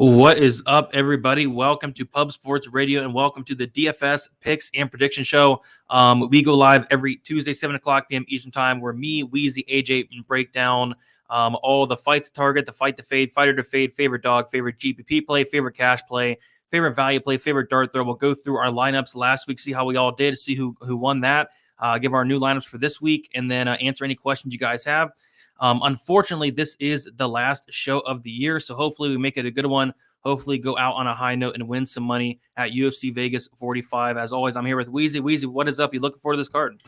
What is up, everybody? Welcome to Pub Sports Radio and welcome to the DFS Picks and Prediction Show. We go live every Tuesday, 7 o'clock p.m. Eastern Time, where me, Weezy, AJ break down all the fights to target, the fight to fade, fighter to fade, favorite dog, favorite GPP play, favorite cash play, favorite value play, favorite dart throw. We'll go through our lineups last week, see how we all did, see who won that, give our new lineups for this week, and then answer any questions you guys have. Unfortunately, this is the last show of the year, so hopefully we make it a good one. Hopefully go out on a high note and win some money at UFC Vegas 45. As always, I'm here with Weezy. Weezy, what is up? You looking forward to this card?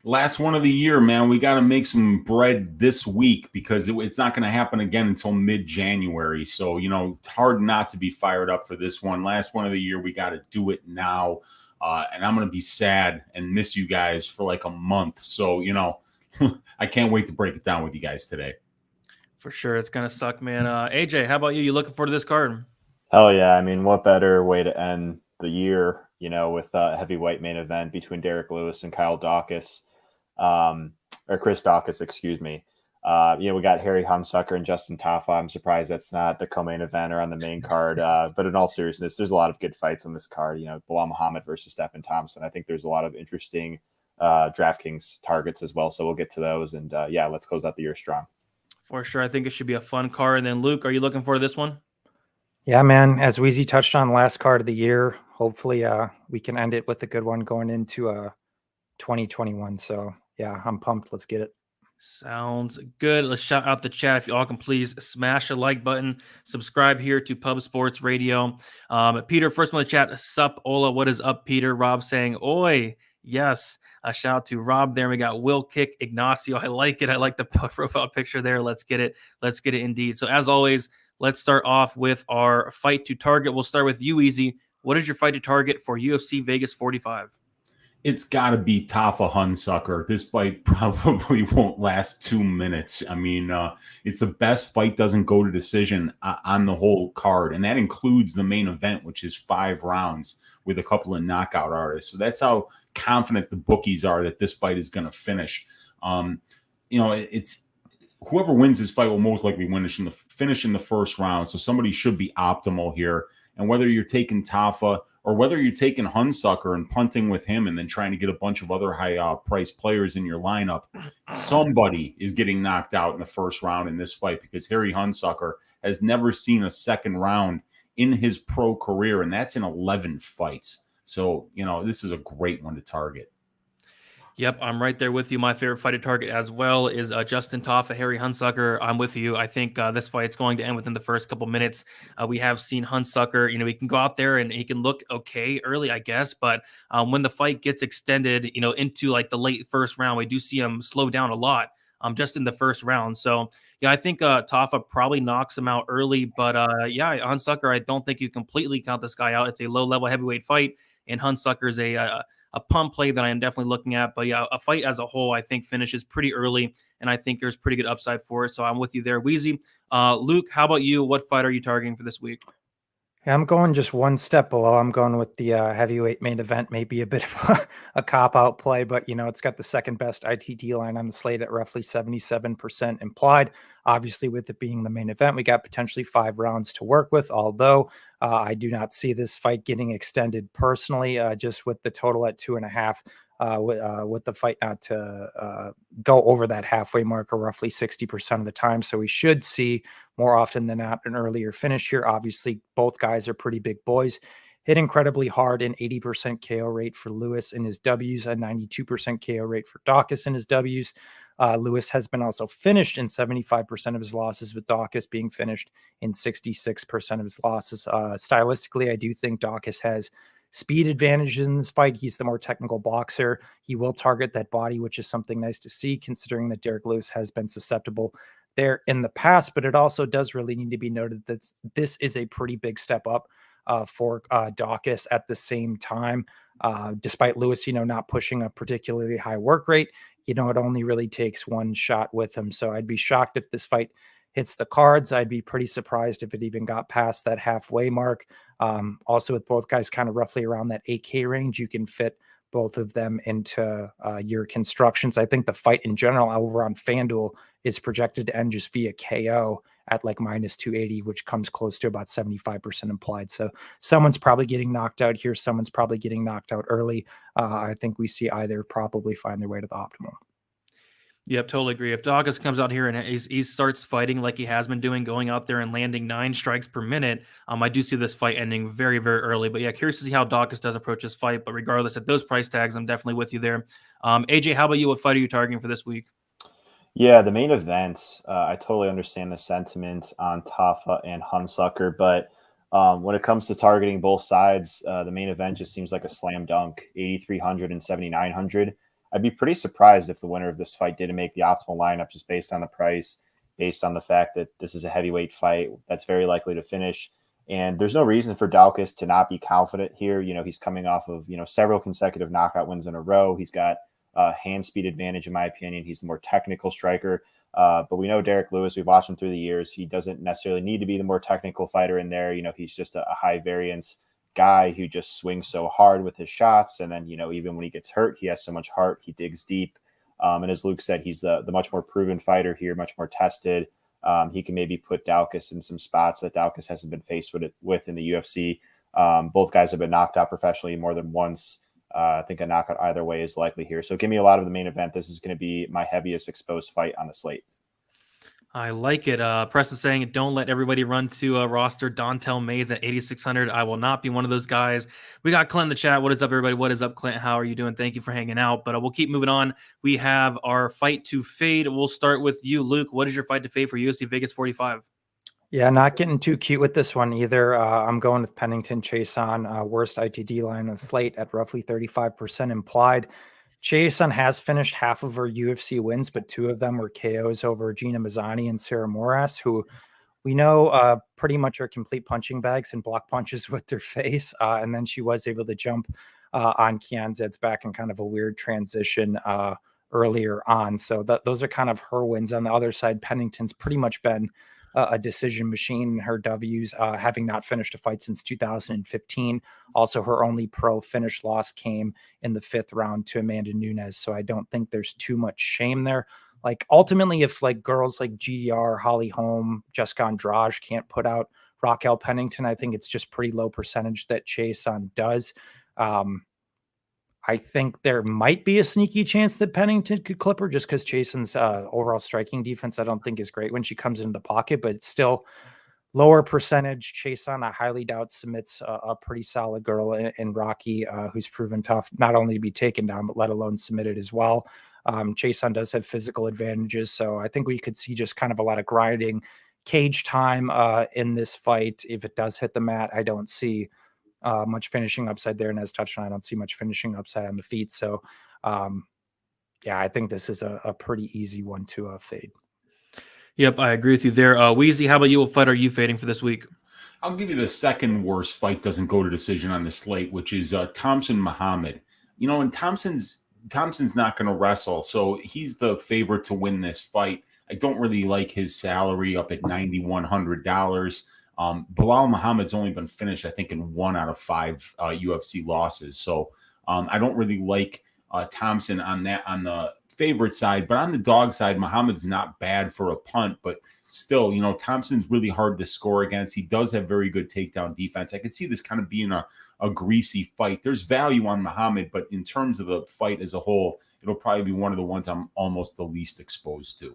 Last one of the year, man. We got to make some bread this week because it's not going to happen again until mid-January. So, it's hard not to be fired up for this one. Last one of the year, we got to do it now. And I'm going to be sad and miss you guys for like a month. So, I can't wait to break it down with you guys today. For sure. It's going to suck, man. AJ, how about you? You looking forward to this card? Hell yeah. I mean, what better way to end the year, with a heavyweight main event between Derrick Lewis and Chris Daukaus, excuse me. We got Harry Hunsucker and Justin Tafa. I'm surprised that's not the co-main event or on the main card. But in all seriousness, there's a lot of good fights on this card. Belal Muhammad versus Thompson. I think there's a lot of interesting Draftkings targets as well. So we'll get to those. And let's close out the year strong. For sure. I think it should be a fun card. And then Luke, are you looking for this one? Yeah, man. As Weezy touched on, last card of the year. Hopefully we can end it with a good one going into 2021. So yeah, I'm pumped. Let's get it. Sounds good. Let's shout out the chat. If you all can please smash the like button, subscribe here to Pub Sports Radio. Peter, first one in the chat. Sup, Ola. What is up, Peter? Rob saying, oi. Yes. A shout out to Rob there. We got Will Kick Ignacio. I like it. I like the profile picture there. Let's get it. Let's get it indeed. So as always, let's start off with our fight to target. We'll start with you, Easy. What is your fight to target for UFC Vegas 45? It's got to be Tafa Hunsucker. This fight probably won't last 2 minutes. I mean, it's the best fight doesn't go to decision on the whole card, and that includes the main event, which is 5 rounds with a couple of knockout artists. So that's how confident the bookies are that this fight is going to finish. It's whoever wins this fight will most likely finish in the first round. So somebody should be optimal here. And whether you're taking Tafa or whether you're taking Hunsucker and punting with him and then trying to get a bunch of other high-priced players in your lineup, somebody is getting knocked out in the first round in this fight because Harry Hunsucker has never seen a second round in his pro career, and that's in 11 fights. So, this is a great one to target. Yep, I'm right there with you. My favorite fight to target as well is Justin Tafa, Harry Hunsucker. I'm with you. I think this fight's going to end within the first couple minutes. We have seen Hunsucker. He can go out there and he can look okay early, I guess. But when the fight gets extended, into like the late first round, we do see him slow down a lot just in the first round. So, yeah, I think Tafa probably knocks him out early. But, Hunsucker, I don't think you completely count this guy out. It's a low-level heavyweight fight, and Hunsucker is a pump play that I am definitely looking at. But yeah, a fight as a whole, I think finishes pretty early, and I think there's pretty good upside for it. So I'm with you there, Weezy. Luke, how about you? What fight are you targeting for this week? Yeah, I'm going just one step below. I'm going with the heavyweight main event, maybe a bit of a cop-out play, but, it's got the second best ITT line on the slate at roughly 77% implied. Obviously, with it being the main event, we got potentially 5 rounds to work with, although I do not see this fight getting extended personally, just with the total at 2.5. With the fight not to go over that halfway marker roughly 60% of the time. So we should see more often than not an earlier finish here. Obviously, both guys are pretty big boys. Hit incredibly hard, an 80% KO rate for Lewis in his W's, a 92% KO rate for Daukaus in his W's. Lewis has been also finished in 75% of his losses, with Daukaus being finished in 66% of his losses. Stylistically, I do think Daukaus has speed advantages in this fight. He's the more technical boxer. He will target that body, which is something nice to see, considering that Derrick Lewis has been susceptible there in the past. But it also does really need to be noted that this is a pretty big step up for Daukaus at the same time. Despite Lewis, not pushing a particularly high work rate, it only really takes one shot with him. So I'd be shocked if this fight hits the cards. I'd be pretty surprised if it even got past that halfway mark. Also, with both guys kind of roughly around that 8K range, you can fit both of them into your constructions. I think the fight in general over on FanDuel is projected to end just via KO at like minus 280, which comes close to about 75% implied. So someone's probably getting knocked out here. Someone's probably getting knocked out early. I think we see either probably find their way to the optimal. Yep, totally agree. If Daukaus comes out here and he starts fighting like he has been doing, going out there and landing 9 strikes per minute, I do see this fight ending very, very early. But yeah, curious to see how Daukaus does approach this fight. But regardless, at those price tags, I'm definitely with you there. AJ, how about you? What fight are you targeting for this week? Yeah, the main event, I totally understand the sentiment on Tafa and Hunsucker, but when it comes to targeting both sides, the main event just seems like a slam dunk, 8,300 and 7,900. I'd be pretty surprised if the winner of this fight didn't make the optimal lineup just based on the price, based on the fact that this is a heavyweight fight that's very likely to finish. And there's no reason for Daukaus to not be confident here. You know, he's coming off of, several consecutive knockout wins in a row. He's got hand speed advantage, in my opinion. He's the more technical striker. But we know Derrick Lewis, we've watched him through the years. He doesn't necessarily need to be the more technical fighter in there. He's just a high variance guy who just swings so hard with his shots. And then, even when he gets hurt, he has so much heart. He digs deep. And as Luke said, he's the much more proven fighter here, much more tested. He can maybe put Daukaus in some spots that Daukaus hasn't been faced with in the UFC. Both guys have been knocked out professionally more than once. I think a knockout either way is likely here. So give me a lot of the main event. This is going to be my heaviest exposed fight on the slate. I like it. Preston saying, don't let everybody run to roster Dontel Mays at 8,600. I will not be one of those guys. We got Clint in the chat. What is up, everybody? What is up, Clint? How are you doing? Thank you for hanging out. But we'll keep moving on. We have our fight to fade. We'll start with you, Luke. What is your fight to fade for UFC Vegas 45? Yeah, not getting too cute with this one either. I'm going with Pennington Chason, worst ITD line on the slate at roughly 35% implied. Chason has finished half of her UFC wins, but 2 of them were KOs over Gina Mazzani and Sarah Moras, who we know pretty much are complete punching bags and block punches with their face. And then she was able to jump on Kian Zed's back in kind of a weird transition earlier on. So those are kind of her wins. On the other side, Pennington's pretty much been a decision machine. Her W's, having not finished a fight since 2015. Also, her only pro finish loss came in the 5th round to Amanda Nunes. So I don't think there's too much shame there. Like ultimately, if like girls like GDR, Holly Holm, Jessica Andrade can't put out Raquel Pennington, I think it's just pretty low percentage that Chason does. I think there might be a sneaky chance that Pennington could clip her just because Chason's overall striking defense, I don't think is great when she comes into the pocket, but it's still lower percentage. Chason, I highly doubt, submits a pretty solid girl in Rocky, who's proven tough, not only to be taken down, but let alone submitted as well. Chason does have physical advantages. So I think we could see just kind of a lot of grinding cage time in this fight. If it does hit the mat, I don't see much finishing upside there, and as touched on, I don't see much finishing upside on the feet. So yeah, I think this is a pretty easy one to fade. Yep, I agree with you there. Weezy, how about you? What fight are you fading for this week? I'll give you the second worst fight doesn't go to decision on the slate, which is Thompson Muhammad. And Thompson's not going to wrestle, so he's the favorite to win this fight. I don't really like his salary up at $9,100. Belal Muhammad's only been finished, I think, in 1 out of 5 UFC losses. So I don't really like Thompson on the favorite side, but on the dog side, Muhammad's not bad for a punt, but still, Thompson's really hard to score against. He does have very good takedown defense. I could see this kind of being a greasy fight. There's value on Muhammad, but in terms of the fight as a whole, it'll probably be one of the ones I'm almost the least exposed to.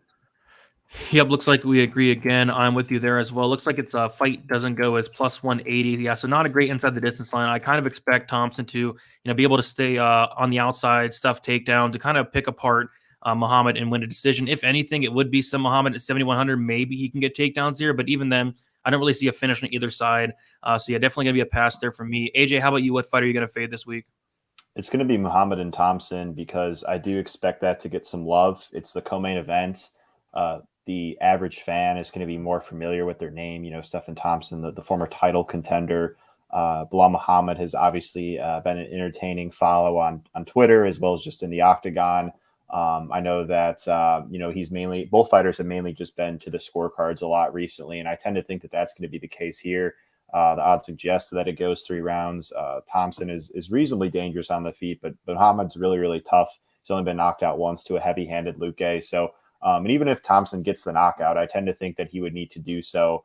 Yep, looks like we agree again. I'm with you there as well. Looks like it's a fight doesn't go as plus 180. Yeah, so not a great inside the distance line. I kind of expect Thompson to, be able to stay on the outside, stuff takedown, to kind of pick apart Muhammad and win a decision. If anything, it would be some Muhammad at 7,100. Maybe he can get takedowns here, but even then, I don't really see a finish on either side. So yeah, definitely gonna be a pass there for me. AJ, how about you? What fight are you gonna fade this week? It's going to be Muhammad and Thompson because I do expect that to get some love. It's the co-main event. The average fan is going to be more familiar with their name. Stephen Thompson, the former title contender. Belal Muhammad has obviously been an entertaining follow on Twitter as well as just in the octagon. I know that, both fighters have mainly just been to the scorecards a lot recently, and I tend to think that that's going to be the case here. The odds suggest that it goes 3 rounds. Thompson is reasonably dangerous on the feet, but Muhammad's really, really tough. He's only been knocked out once to a heavy-handed Luque. So And even if Thompson gets the knockout, I tend to think that he would need to do so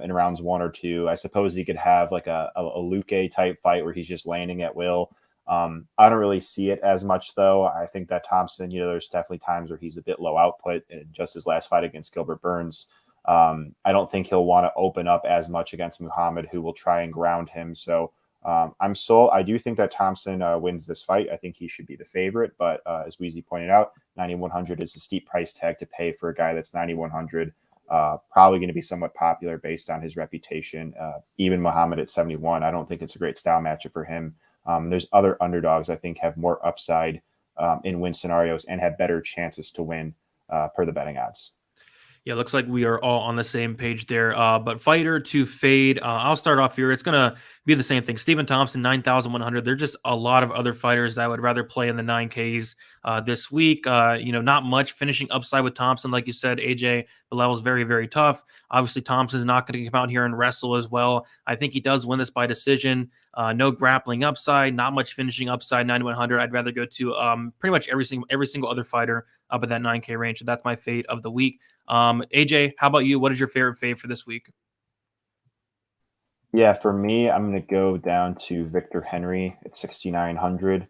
in rounds 1 or 2. I suppose he could have like a Luque type fight where he's just landing at will. I don't really see it as much, though. I think that Thompson, there's definitely times where he's a bit low output. Just his last fight against Gilbert Burns, I don't think he'll want to open up as much against Muhammad, who will try and ground him. So I do think that Thompson wins this fight. I think he should be the favorite, but as Weezy pointed out, 9,100 is a steep price tag to pay for a guy that's 9,100. Probably going to be somewhat popular based on his reputation. Even Muhammad at 71, I don't think it's a great style matchup for him. There's other underdogs I think have more upside in win scenarios and have better chances to win per the betting odds. Yeah, looks like we are all on the same page there. But fighter to fade, I'll start off here. It's going to be the same thing. Stephen Thompson, 9,100. There's just a lot of other fighters that I would rather play in the 9Ks this week. Not much finishing upside with Thompson. Like you said, AJ, Belal was very, very tough. Obviously, Thompson's not going to come out here and wrestle as well. I think he does win this by decision. No grappling upside, not much finishing upside, 9,100. I'd rather go to pretty much every single other fighter up at that 9K range. So that's my fade of the week. AJ, how about you? What is your favorite fade for this week? Yeah, for me, I'm going to go down to Victor Henry at 6,900.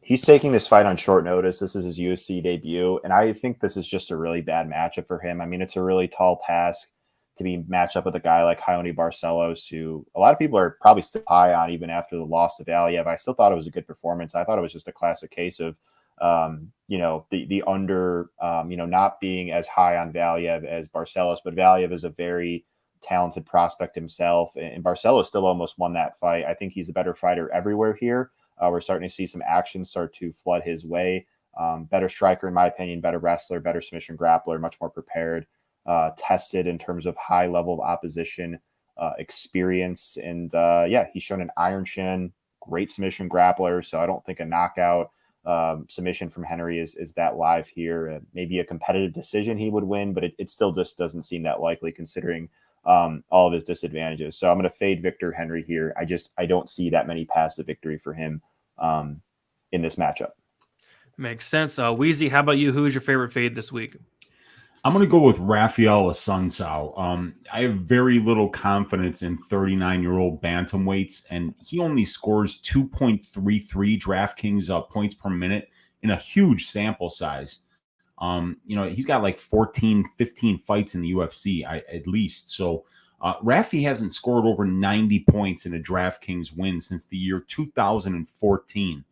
He's taking this fight on short notice. This is his UFC debut, and I think this is just a really bad matchup for him. I mean, it's a really tall task to be matched up with a guy like Raoni Barcelos, who a lot of people are probably still high on even after the loss to Valiev. I still thought it was a good performance. I thought it was just a classic case of the under, not being as high on Valiev as Barcelos, but Valiev is a very talented prospect himself, and Barcelos still almost won that fight. I think he's a better fighter everywhere here. We're starting to see some action start to flood his way. Better striker, in my opinion, better wrestler, better submission grappler, much more prepared, tested in terms of high level of opposition experience. And he's shown an iron shin, great submission grappler. So I don't think a knockout submission from Henry is that live here. Maybe a competitive decision he would win, but it still just doesn't seem that likely considering all of his disadvantages. So I'm going to fade Victor Henry here. I don't see that many paths to victory for him in this matchup. Makes sense. Weezy, how about you? Who is your favorite fade this week? I'm going to go with Raphael Assunção. I have very little confidence in 39-year-old bantamweights, and he only scores 2.33 Draftkings points per minute in a huge sample size. He's got like 14, 15 fights in the UFC at least. So Rafi hasn't scored over 90 points in a DraftKings win since the year 2014.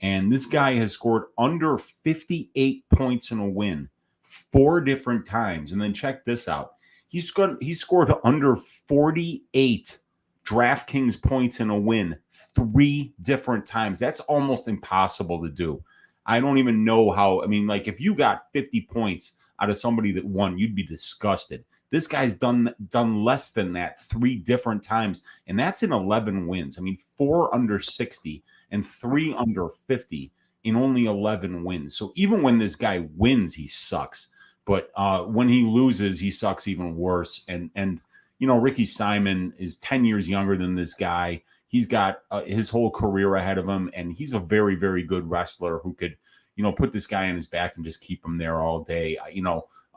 And this guy has scored under 58 points in a win 4 different times. And then check this out. He scored under 48 DraftKings points in a win 3 different times. That's almost impossible to do. I don't even know how. I mean, like if you got 50 points out of somebody that won, you'd be disgusted. This guy's done less than that 3 different times, and that's in 11 wins. I mean, 4 under 60 and 3 under 50 in only 11 wins. So even when this guy wins, he sucks. But when he loses, he sucks even worse. And Ricky Simon is 10 years younger than this guy. He's got his whole career ahead of him, and he's a very, very good wrestler who could, put this guy on his back and just keep him there all day.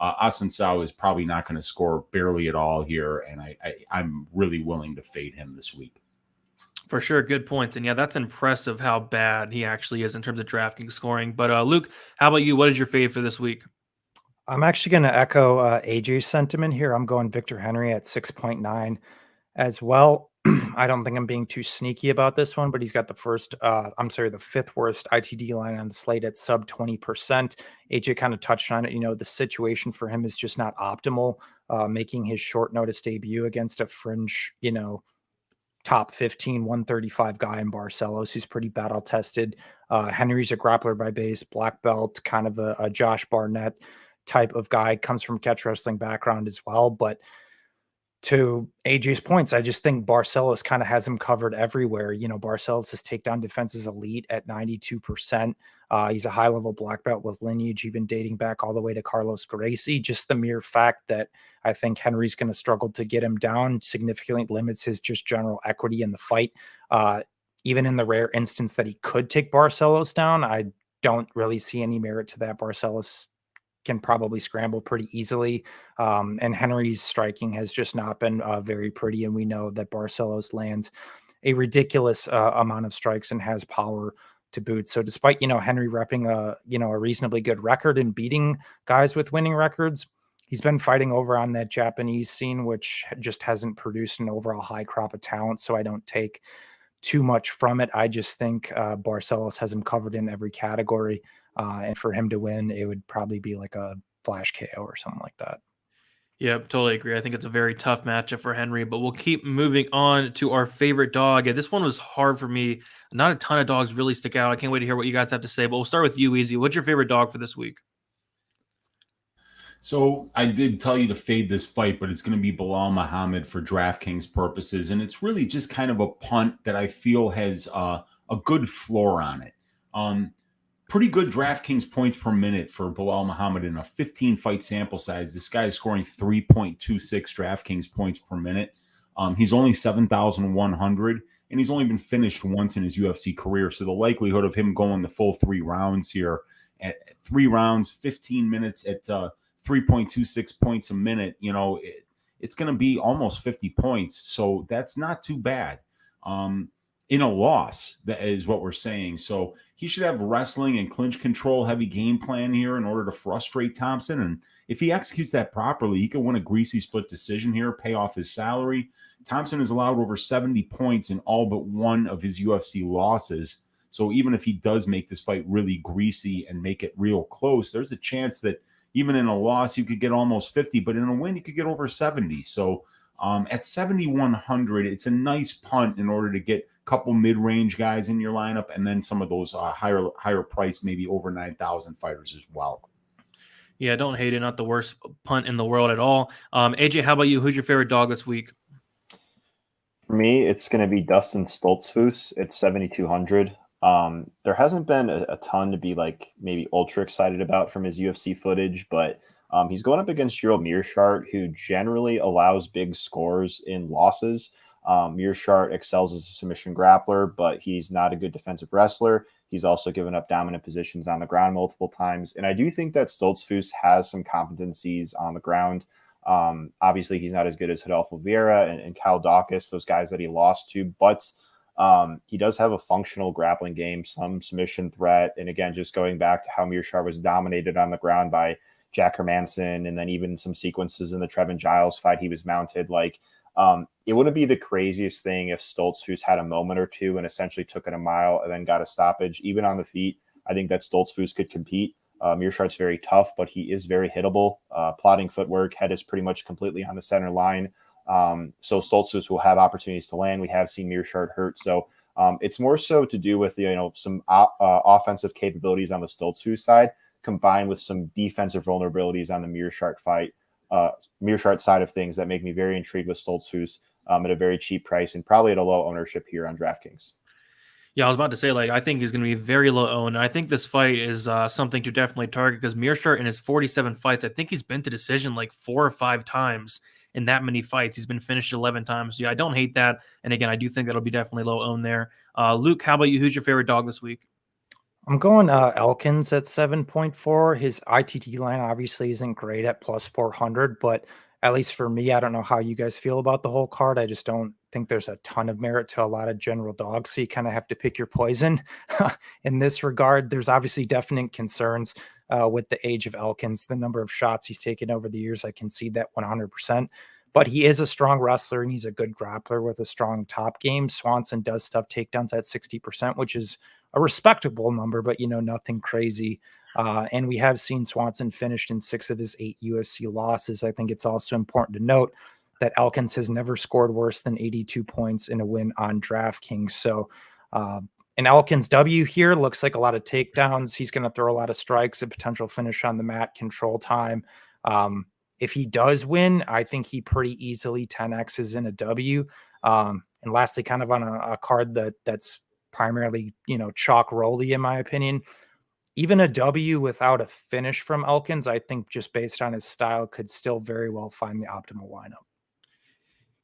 Assunção is probably not going to score barely at all here, and I'm really willing to fade him this week. For sure, good points. And yeah, that's impressive how bad he actually is in terms of DraftKings scoring. But Luke, how about you? What is your fade for this week? I'm actually going to echo AJ's sentiment here. I'm going Victor Henry at 6.9 as well. I don't think I'm being too sneaky about this one, but he's got the 5th worst ITD line on the slate at sub 20%. AJ kind of touched on it. The situation for him is just not optimal. Making his short notice debut against a fringe, top 15, 135 guy in Barcelos, who's pretty battle tested. Henry's a grappler by base, black belt, kind of a Josh Barnett type of guy, comes from catch wrestling background as well. But to AJ's points, I just think Barcelos kind of has him covered everywhere. Barcelos' takedown defense is elite at 92%. He's a high-level black belt with lineage even dating back all the way to Carlos Gracie. Just the mere fact that I think Henry's going to struggle to get him down significantly limits his just general equity in the fight. Even in the rare instance that he could take Barcelos down, I don't really see any merit to that. Barcelos can probably scramble pretty easily. And Henry's striking has just not been very pretty. And we know that Barcelos lands a ridiculous amount of strikes and has power to boot. So despite, Henry repping a reasonably good record and beating guys with winning records, he's been fighting over on that Japanese scene, which just hasn't produced an overall high crop of talent. So I don't take too much from it. I just think Barcelos has him covered in every category. And for him to win, it would probably be like a flash KO or something like that. Yeah, totally agree. I think it's a very tough matchup for Henry, but we'll keep moving on to our favorite dog. And this one was hard for me. Not a ton of dogs really stick out. I can't wait to hear what you guys have to say, but we'll start with you, Weezy. What's your favorite dog for this week? So I did tell you to fade this fight, but it's going to be Belal Muhammad for DraftKings purposes. And it's really just kind of a punt that I feel has a good floor on it. Pretty good DraftKings points per minute for Belal Muhammad in a 15-fight sample size. This guy is scoring 3.26 DraftKings points per minute. He's only 7,100, and he's only been finished once in his UFC career. So the likelihood of him going the full 3 rounds here at 3 rounds, 15 minutes at 3.26 points a minute, it's going to be almost 50 points. So that's not too bad. In a loss, that is what we're saying. So he should have wrestling and clinch control heavy game plan here in order to frustrate Thompson. And if he executes that properly, he can win a greasy split decision here, pay off his salary. Thompson has allowed over 70 points in all but one of his UFC losses. So even if he does make this fight really greasy and make it real close, there's a chance that even in a loss, you could get almost 50, but in a win, you could get over 70. So at 7,100, it's a nice punt in order to get a couple mid-range guys in your lineup, and then some of those higher price, maybe over 9,000 fighters as well. Yeah, don't hate it. Not the worst punt in the world at all. AJ, how about you? Who's your favorite dog this week? For me, it's going to be Dustin Stoltzfus at 7,200. There hasn't been a ton to be like maybe ultra excited about from his UFC footage, but he's going up against Gerald Meerschaert, who generally allows big scores in losses. Meerschaert excels as a submission grappler, but he's not a good defensive wrestler. He's also given up dominant positions on the ground multiple times. And I do think that Stoltzfus has some competencies on the ground. Obviously, he's not as good as Rodolfo Vieira and Chris Daukaus, those guys that he lost to, but he does have a functional grappling game, some submission threat. And again, just going back to how Meerschaert was dominated on the ground by Jack Hermanson, and then even some sequences in the Trevin Giles fight, he was mounted. It wouldn't be the craziest thing if Stoltzfus had a moment or two and essentially took it a mile and then got a stoppage. Even on the feet, I think that Stoltzfus could compete. Meerschaert's very tough, but he is very hittable. Plotting footwork, head is pretty much completely on the center line. So Stoltzfus will have opportunities to land. We have seen Meerschaert hurt. So it's more so to do with, some offensive capabilities on the Stoltzfus side, combined with some defensive vulnerabilities on the Meerschaert side of things that make me very intrigued with Stoltzfus at a very cheap price and probably at a low ownership here on DraftKings. Yeah, I was about to say, I think he's going to be very low owned. And I think this fight is something to definitely target because Meerschaert in his 47 fights, I think he's been to decision 4 or 5 times in that many fights. He's been finished 11 times. So yeah, I don't hate that. And again, I do think that'll be definitely low owned there. Luke, how about you? Who's your favorite dog this week? I'm going Elkins at 7.4. His ITT line obviously isn't great at plus 400, but at least for me, I don't know how you guys feel about the whole card. I just don't think there's a ton of merit to a lot of general dogs. So you kind of have to pick your poison in this regard. There's obviously definite concerns with the age of Elkins, the number of shots he's taken over the years. I can see that 100%. But he is a strong wrestler and he's a good grappler with a strong top game. Swanson does tough takedowns at 60%, which is a respectable number, but nothing crazy. And we have seen Swanson finished in 6 of his 8 UFC losses. I think it's also important to note that Elkins has never scored worse than 82 points in a win on DraftKings. So an Elkins W here looks like a lot of takedowns. He's going to throw a lot of strikes, a potential finish on the mat, control time. If he does win, I think he pretty easily 10Xs in a W. And lastly, kind of on a card that's primarily, chalk rolly, in my opinion, even a W without a finish from Elkins, I think just based on his style could still very well find the optimal lineup.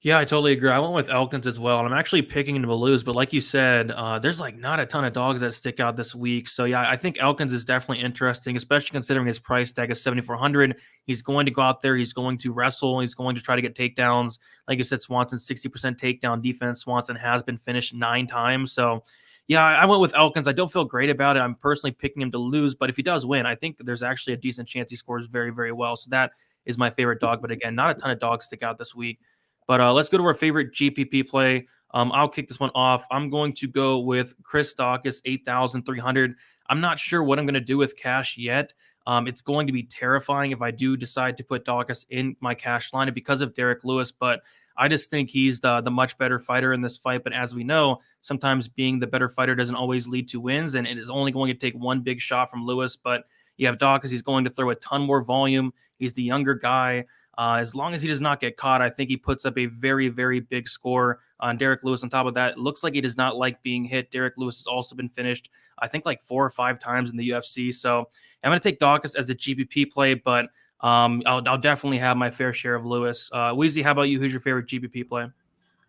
Yeah, I totally agree. I went with Elkins as well, and I'm actually picking him to lose. But like you said, there's like not a ton of dogs that stick out this week. So yeah, I think Elkins is definitely interesting, especially considering his price tag is 7,400. He's going to go out there. He's going to wrestle. He's going to try to get takedowns. Like you said, Swanson 60% takedown defense. Swanson has been finished 9 times. So yeah, I went with Elkins. I don't feel great about it. I'm personally picking him to lose, but if he does win, I think there's actually a decent chance he scores very, very well. So that is my favorite dog. But again, not a ton of dogs stick out this week. But let's go to our favorite GPP play. I'll kick this one off. I'm going to go with Chris Daukaus, 8,300. I'm not sure what I'm going to do with cash yet. It's going to be terrifying if I do decide to put Daukaus in my cash lineup because of Derrick Lewis, but I just think he's the much better fighter in this fight. But as we know, sometimes being the better fighter doesn't always lead to wins, and it is only going to take one big shot from Lewis. But you have Daukaus, he's going to throw a ton more volume. He's the younger guy. As long as he does not get caught, I think he puts up a very, very big score on Derrick Lewis. On top of that, it looks like he does not like being hit. Derrick Lewis has also been finished, I think, like 4 or 5 times in the UFC. So I'm going to take Daukaus as the GPP play, but I'll definitely have my fair share of Lewis. Weezy, how about you? Who's your favorite GPP play?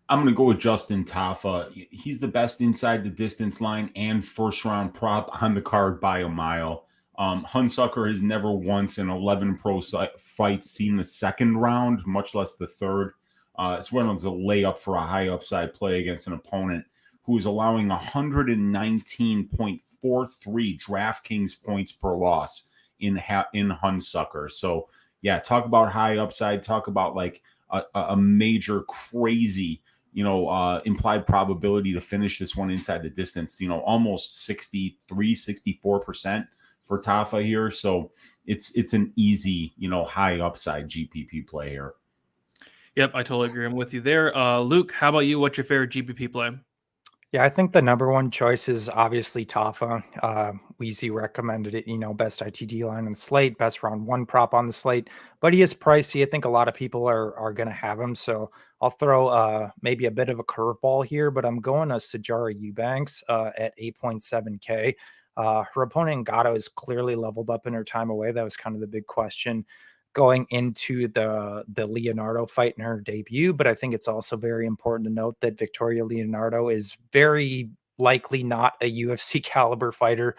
I'm going to go with Justin Tafa. He's the best inside the distance line and first round prop on the card by a mile. Hunsucker has never once in 11 pro fights seen the second round, much less the third. It's one of those a layup for a high upside play against an opponent who is allowing 119.43 DraftKings points per loss in Hunsucker. So yeah, talk about high upside. Talk about like a major crazy, implied probability to finish this one inside the distance, almost 63, 64% for Tafa here. So it's an easy, high upside GPP play here. Yep, I totally agree. I'm with you there. Luke, how about you? What's your favorite GPP play? Yeah, I think the number one choice is obviously Tafa. Weezy recommended it, best ITD line on the slate, best round 1 prop on the slate, but he is pricey. I think a lot of people are going to have him. So I'll throw maybe a bit of a curveball here, but I'm going to Sijara Eubanks at 8.7K. Her opponent Gatto is clearly leveled up in her time away. That was kind of the big question going into the Leonardo fight in her debut. But I think it's also very important to note that Victoria Leonardo is very likely not a UFC caliber fighter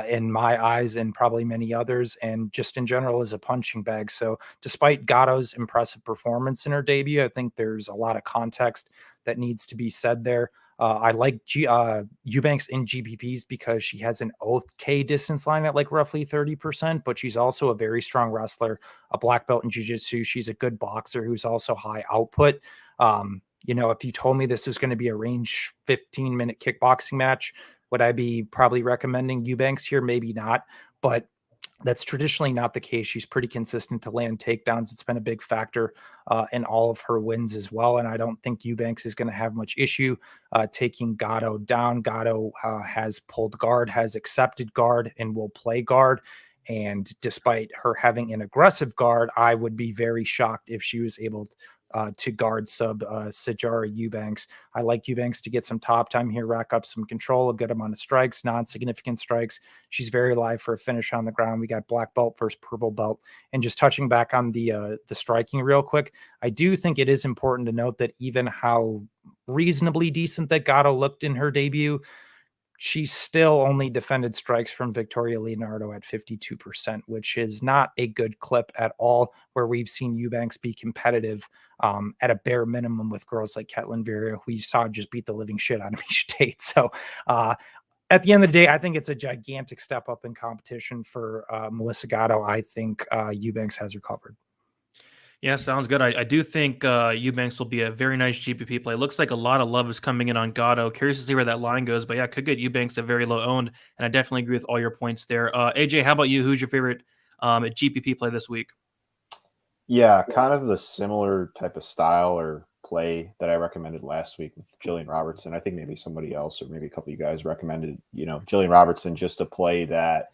in my eyes and probably many others, and just in general is a punching bag. So despite Gatto's impressive performance in her debut, I think there's a lot of context that needs to be said there. I like Eubanks in GPPs because she has an okay distance line at like roughly 30%, but she's also a very strong wrestler, a black belt in jiu-jitsu. She's a good boxer who's also high output. If you told me this was going to be a range 15-minute kickboxing match, would I be probably recommending Eubanks here? Maybe not, but that's traditionally not the case. She's pretty consistent to land takedowns. It's been a big factor in all of her wins as well. And I don't think Eubanks is going to have much issue taking Gatto down. Gatto has pulled guard, has accepted guard, and will play guard. And despite her having an aggressive guard, I would be very shocked if she was able to guard sub Sijara Eubanks. I like Eubanks to get some top time here, rack up some control, a good amount of strikes, non-significant strikes. She's very live for a finish on the ground. We got black belt versus purple belt. And just touching back on the striking real quick, I do think it is important to note that even how reasonably decent that Gatto looked in her debut, she still only defended strikes from Victoria Leonardo at 52%, which is not a good clip at all, where we've seen Eubanks be competitive at a bare minimum with girls like Ketlin Vera, who you saw just beat the living shit out of Mierschaert Tate. So at the end of the day, I think it's a gigantic step up in competition for Melissa Gatto. I think Eubanks has her covered. Yeah, sounds good. I do think Eubanks will be a very nice GPP play. Looks like a lot of love is coming in on Gatto. Curious to see where that line goes, but yeah, could get Eubanks a very low owned, and I definitely agree with all your points there. AJ, how about you? Who's your favorite GPP play this week? Yeah, kind of the similar type of style or play that I recommended last week with Jillian Robertson. I think maybe somebody else or maybe a couple of you guys recommended, Jillian Robertson, just a play that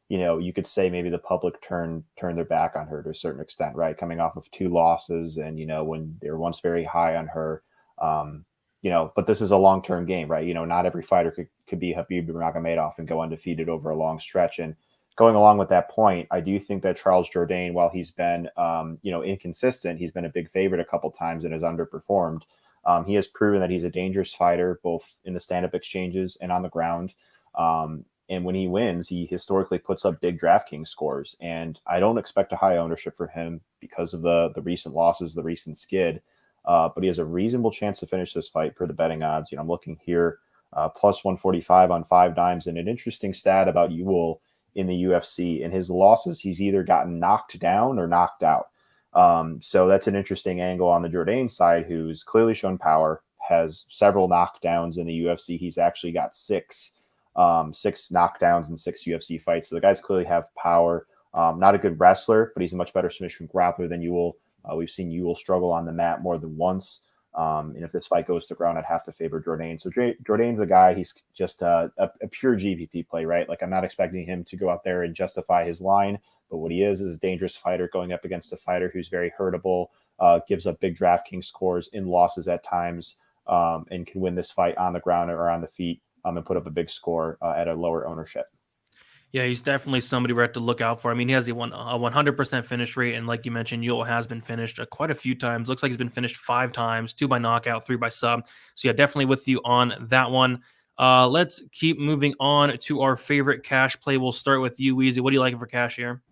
you could say maybe the public turned their back on her to a certain extent, right? Coming off of 2 losses and, when they were once very high on her, but this is a long-term game, right? Not every fighter could be Khabib Nurmagomedov and go undefeated over a long stretch. And going along with that point, I do think that Charles Jourdain, while he's been, inconsistent, he's been a big favorite a couple times and has underperformed. He has proven that he's a dangerous fighter, both in the stand-up exchanges and on the ground. And when he wins, he historically puts up big DraftKings scores. And I don't expect a high ownership for him because of the recent losses, the recent skid. But he has a reasonable chance to finish this fight per the betting odds. I'm looking here, plus 145 on 5 dimes. And an interesting stat about Ewell in the UFC. In his losses, he's either gotten knocked down or knocked out. So that's an interesting angle on the Jourdain side, who's clearly shown power, has several knockdowns in the UFC. He's actually got 6 knockdowns in 6 UFC fights. So the guys clearly have power. Not a good wrestler, but he's a much better submission grappler than Ewell. We've seen Ewell struggle on the mat more than once. And if this fight goes to the ground, I'd have to favor Jourdain. So Jourdain's a guy, he's just a pure GPP play, right? Like, I'm not expecting him to go out there and justify his line, but what he is a dangerous fighter going up against a fighter who's very hurtable, gives up big DraftKings scores in losses at times, and can win this fight on the ground or on the feet, and put up a big score at a lower ownership. Yeah, he's definitely somebody we have to look out for. I mean, he has a 100% finish rate, and like you mentioned, Ewell has been finished quite a few times. Looks like he's been finished 5 times, 2 by knockout, 3 by sub. So yeah, definitely with you on that one. Let's keep moving on to our favorite cash play. We'll start with you, Weezy. What do you like for cash here?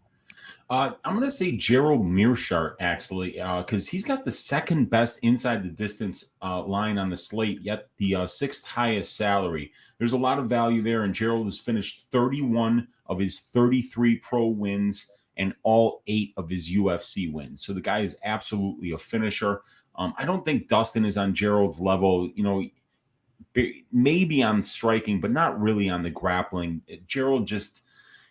I'm going to say Gerald Meerschaert, actually, because he's got the second best inside the distance line on the slate, yet the 6th highest salary. There's a lot of value there, and Gerald has finished 31 of his 33 pro wins and all 8 of his UFC wins. So the guy is absolutely a finisher. I don't think Dustin is on Gerald's level, maybe on striking, but not really on the grappling. Gerald just...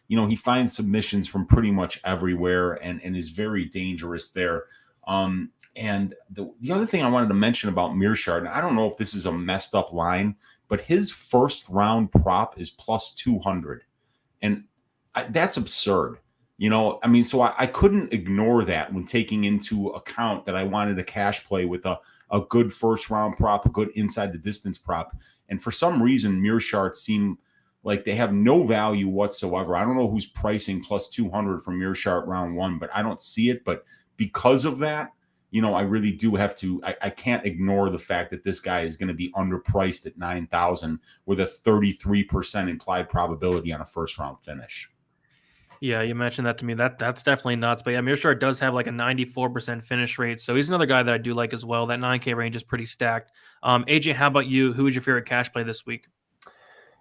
he finds submissions from pretty much everywhere and is very dangerous there. And the other thing I wanted to mention about Meerschaert, and I don't know if this is a messed up line, but his first round prop is plus 200. And that's absurd. So I couldn't ignore that when taking into account that I wanted a cash play with a good first round prop, a good inside the distance prop. And for some reason, Meerschaert seemed like they have no value whatsoever. I don't know who's pricing plus 200 for Meerschaert round 1, but I don't see it. But because of that, I really do have to, I can't ignore the fact that this guy is going to be underpriced at 9,000 with a 33% implied probability on a first round finish. Yeah, you mentioned that to me. That's definitely nuts. But yeah, Meerschaert does have like a 94% finish rate. So he's another guy that I do like as well. That 9K range is pretty stacked. AJ, how about you? Who is your favorite cash play this week?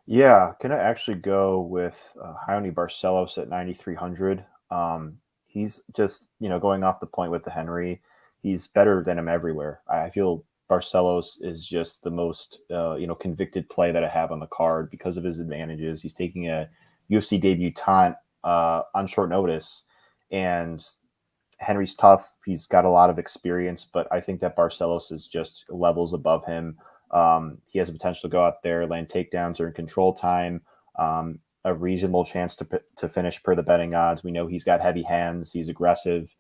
Yeah, can I actually go with Raoni Barcelos at 9,300? He's just, going off the point with the Henry, he's better than him everywhere. I feel Barcelos is just the most, convicted play that I have on the card because of his advantages. He's taking a UFC debutant on short notice, and Henry's tough. He's got a lot of experience, but I think that Barcelos is just levels above him. He has the potential to go out there, land takedowns or in control time, a reasonable chance to finish per the betting odds. We know he's got heavy hands. He's aggressive.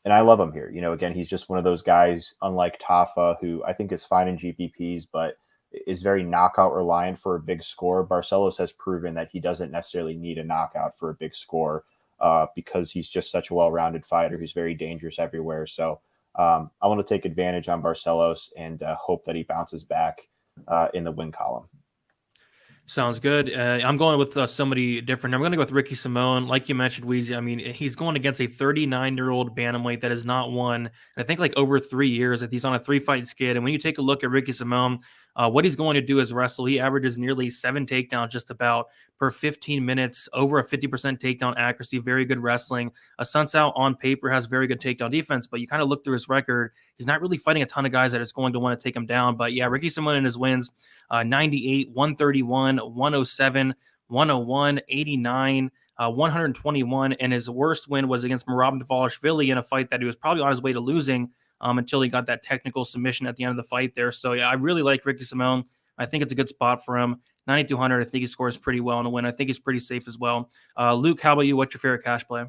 And I love him here. Again, he's just one of those guys, unlike Tafa, who I think is fine in GPPs, but is very knockout reliant for a big score. Barcelos has proven that he doesn't necessarily need a knockout for a big score because he's just such a well-rounded fighter who's very dangerous everywhere. So I want to take advantage on Barcelos and hope that he bounces back in the win column. Sounds good. I'm going with somebody different. I'm going to go with Ricky Simón. Like you mentioned, Weezy, I mean, he's going against a 39-year-old bantamweight that has not won, I think, like over 3 years. He's on a 3-fight skid. And when you take a look at Ricky Simón, what he's going to do is wrestle. He averages nearly 7 takedowns just about per 15 minutes, over a 50% takedown accuracy, very good wrestling. Assunção on paper has very good takedown defense, but you kind of look through his record, he's not really fighting a ton of guys that is going to want to take him down. But yeah, Ricky Simón in his wins, 98, 131, 107, 101, 89, 121, and his worst win was against Merab Dvalishvili in a fight that he was probably on his way to losing until he got that technical submission at the end of the fight there. So yeah, I really like Ricky Simón. I think it's a good spot for him. 9,200, I think he scores pretty well in a win. I think he's pretty safe as well. Luke, how about you? What's your favorite cash play?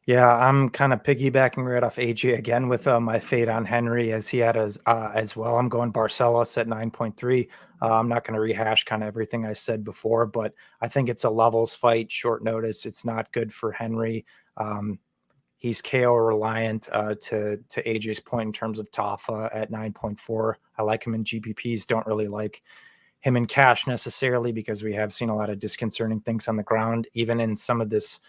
Yeah, I'm kind of piggybacking right off AJ again with my fade on Henry as he had as well. I'm going Barcelos at 9.3. I'm not going to rehash kind of everything I said before, but I think it's a levels fight, short notice. It's not good for Henry. He's KO reliant to AJ's point in terms of Tafa at 9.4. I like him in GPPs. Don't really like him in cash necessarily because we have seen a lot of disconcerting things on the ground, even in some of this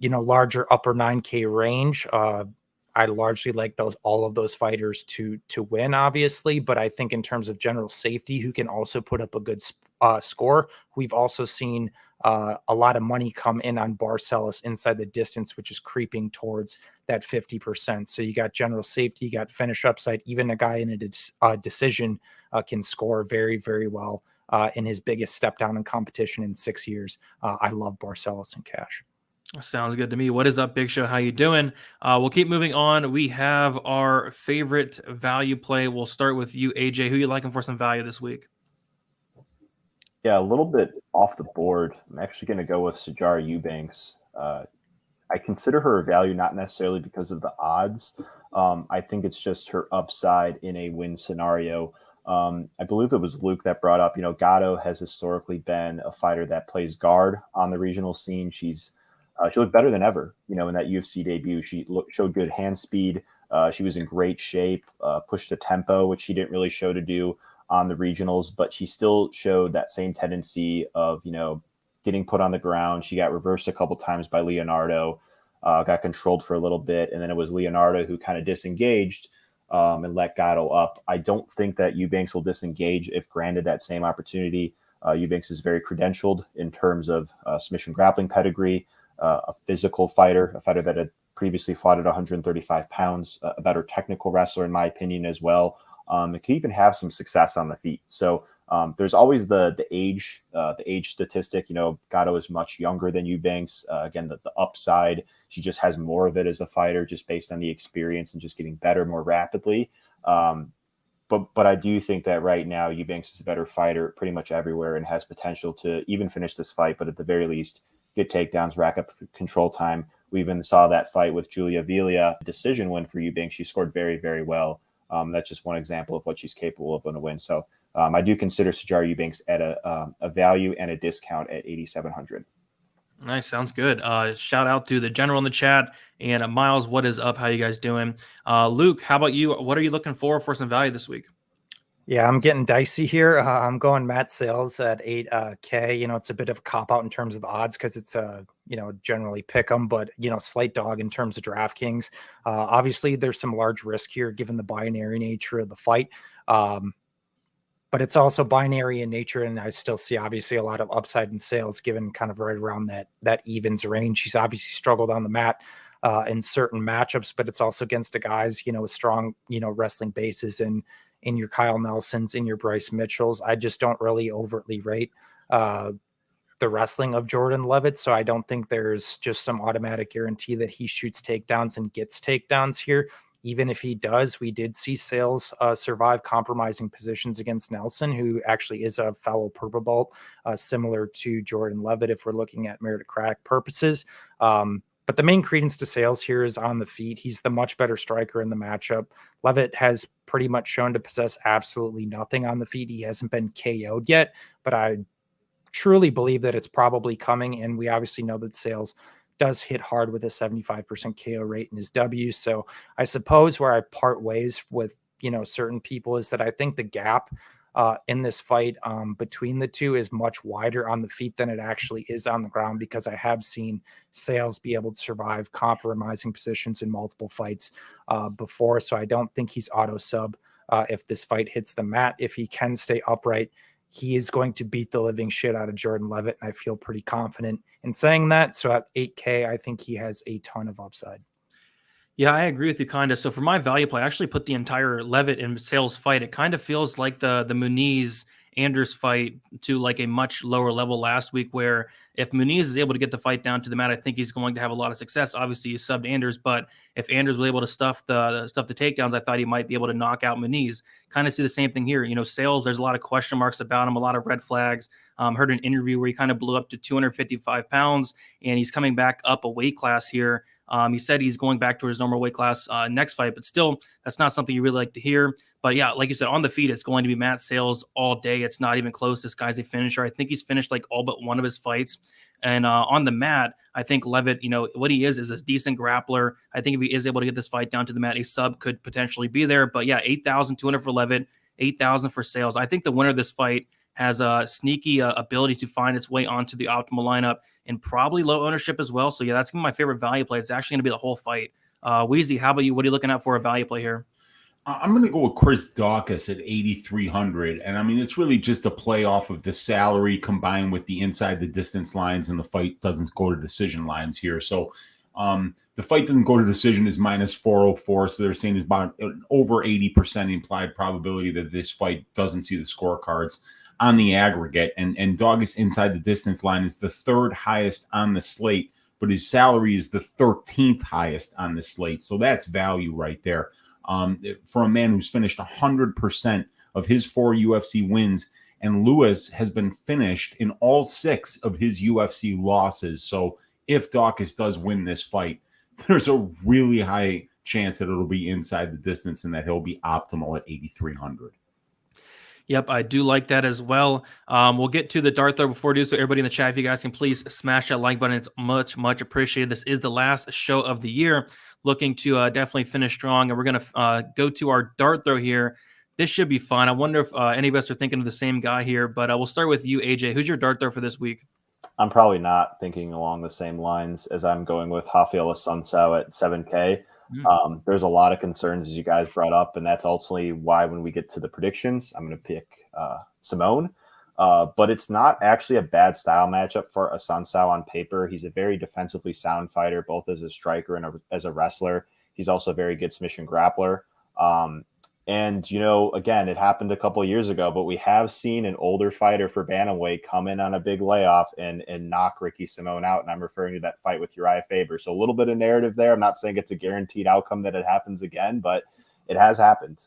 larger upper 9K range. I largely like all of those fighters to win, obviously, but I think in terms of general safety, who can also put up a good score, we've also seen a lot of money come in on Barcelos inside the distance, which is creeping towards that 50%. So you got general safety, you got finish upside. Even a guy in a decision can score very, very well in his biggest step down in competition in 6 years. I love Barcelos in cash. Sounds good to me. What is up, Big Show? How you doing? We'll keep moving on. We have our favorite value play. We'll start with you, AJ. Who you liking for some value this week? Yeah, a little bit off the board. I'm actually going to go with Sijara Eubanks. I consider her a value not necessarily because of the odds. I think it's just her upside in a win scenario. I believe it was Luke that brought up, Gatto has historically been a fighter that plays guard on the regional scene. She looked better than ever, in that UFC debut. She showed good hand speed. She was in great shape, pushed the tempo, which she didn't really show to do on the regionals, but she still showed that same tendency of, getting put on the ground. She got reversed a couple times by Leonardo, got controlled for a little bit, and then it was Leonardo who kind of disengaged and let Gatto up. I don't think that Eubanks will disengage if granted that same opportunity. Eubanks is very credentialed in terms of submission grappling pedigree. A physical fighter, a fighter that had previously fought at 135 pounds, a better technical wrestler, in my opinion, as well. It can even have some success on the feet. So there's always the age statistic. Gatto is much younger than Eubanks. Again, the upside, she just has more of it as a fighter, just based on the experience and just getting better more rapidly. But I do think that right now Eubanks is a better fighter pretty much everywhere and has potential to even finish this fight, but at the very least, get takedowns, rack up control time. We even saw that fight with Julia Vilia, decision win for Eubanks. She scored very, very well. That's just one example of what she's capable of in a win. So I do consider Sijara Eubanks at a value and a discount at 8,700. Nice, sounds good. Shout out to the general in the chat, and Miles, what is up? How you guys doing? Luke, how about you? What are you looking for some value this week? Yeah, I'm getting dicey here. I'm going Matt Sales at 8K. It's a bit of a cop out in terms of the odds because it's generally pick 'em, but slight dog in terms of DraftKings. Obviously, there's some large risk here given the binary nature of the fight. But it's also binary in nature, and I still see obviously a lot of upside in Sales given kind of right around that evens range. He's obviously struggled on the mat in certain matchups, but it's also against the guys, with strong, wrestling bases in your Kyle Nelsons, in your Bryce Mitchells. I just don't really overtly rate the wrestling of Jordan Levitt. So I don't think there's just some automatic guarantee that he shoots takedowns and gets takedowns here. Even if he does, we did see Sales survive compromising positions against Nelson, who actually is a fellow purple belt, similar to Jordan Levitt if we're looking at meritocratic purposes. But the main credence to Sales here is on the feet. He's the much better striker in the matchup. Levitt has pretty much shown to possess absolutely nothing on the feet. He hasn't been KO'd yet, but I truly believe that it's probably coming. And we obviously know that Sales does hit hard with a 75% KO rate in his W. So I suppose where I part ways with, certain people is that I think the gap in this fight between the two is much wider on the feet than it actually is on the ground, because I have seen Sales be able to survive compromising positions in multiple fights before. So I don't think he's auto sub if this fight hits the mat. If he can stay upright, he is going to beat the living shit out of Jordan Levitt. And I feel pretty confident in saying that. So at 8K, I think he has a ton of upside. Yeah, I agree with you kind of. So for my value play, I actually put the entire Levitt and Sales fight. It kind of feels like the Muniz Anders fight to like a much lower level last week, where if Muniz is able to get the fight down to the mat, I think he's going to have a lot of success. Obviously, he subbed Anders, but if Anders was able to stuff the takedowns, I thought he might be able to knock out Muniz. Kind of see the same thing here. Sales, there's a lot of question marks about him, a lot of red flags. Heard an interview where he kind of blew up to 255 pounds, and he's coming back up a weight class here. He said he's going back to his normal weight class next fight, but still, that's not something you really like to hear. But yeah, like you said, on the feet, it's going to be Matt Sales all day. It's not even close. This guy's a finisher. I think he's finished like all but one of his fights. And on the mat, I think Levitt, what he is a decent grappler. I think if he is able to get this fight down to the mat, a sub could potentially be there. But yeah, 8,200 for Levitt, 8,000 for Sales. I think the winner of this fight has a sneaky ability to find its way onto the optimal lineup and probably low ownership as well. So yeah, that's gonna be my favorite value play. It's actually gonna be the whole fight. Weezy, how about you? What are you looking at for a value play here? I'm going to go with Chris Daukaus at 8,300. And I mean, it's really just a play off of the salary combined with the inside the distance lines, and the fight doesn't go to decision lines here. So the fight doesn't go to decision is minus 404. So they're saying there's about an over 80% implied probability that this fight doesn't see the scorecards on the aggregate. And Daukaus inside the distance line is the third highest on the slate, but his salary is the 13th highest on the slate. So that's value right there. For a man who's finished 100% of his 4 UFC wins, and Lewis has been finished in all 6 of his UFC losses. So if Daukaus does win this fight, there's a really high chance that it'll be inside the distance and that he'll be optimal at 8,300. Yep, I do like that as well. We'll get to the dart throw before we do so. Everybody in the chat, if you guys can please smash that like button, it's much, much appreciated. This is the last show of the year. Looking to definitely finish strong, and we're going to go to our dart throw here. This should be fun. I wonder if any of us are thinking of the same guy here, but we'll start with you, AJ. Who's your dart throw for this week? I'm probably not thinking along the same lines as I'm going with Raphael Assunção at 7K. There's a lot of concerns, as you guys brought up, and that's ultimately why when we get to the predictions, I'm going to pick Simón. But it's not actually a bad style matchup for Assunção on paper. He's a very defensively sound fighter, both as a striker and as a wrestler. He's also a very good submission grappler. And, again, it happened a couple of years ago, but we have seen an older fighter for Bantamweight come in on a big layoff and knock Ricky Simón out. And I'm referring to that fight with Uriah Faber. So a little bit of narrative there. I'm not saying it's a guaranteed outcome that it happens again, but it has happened.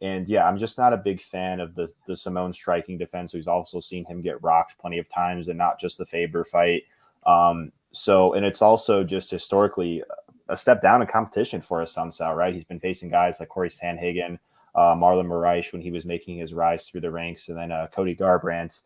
And yeah, I'm just not a big fan of the Simón striking defense. We've also seen him get rocked plenty of times, and not just the Faber fight. And it's also just historically a step down in competition for Assunção, right? He's been facing guys like Corey Sandhagen, Marlon Moraes when he was making his rise through the ranks, and then Cody Garbrandt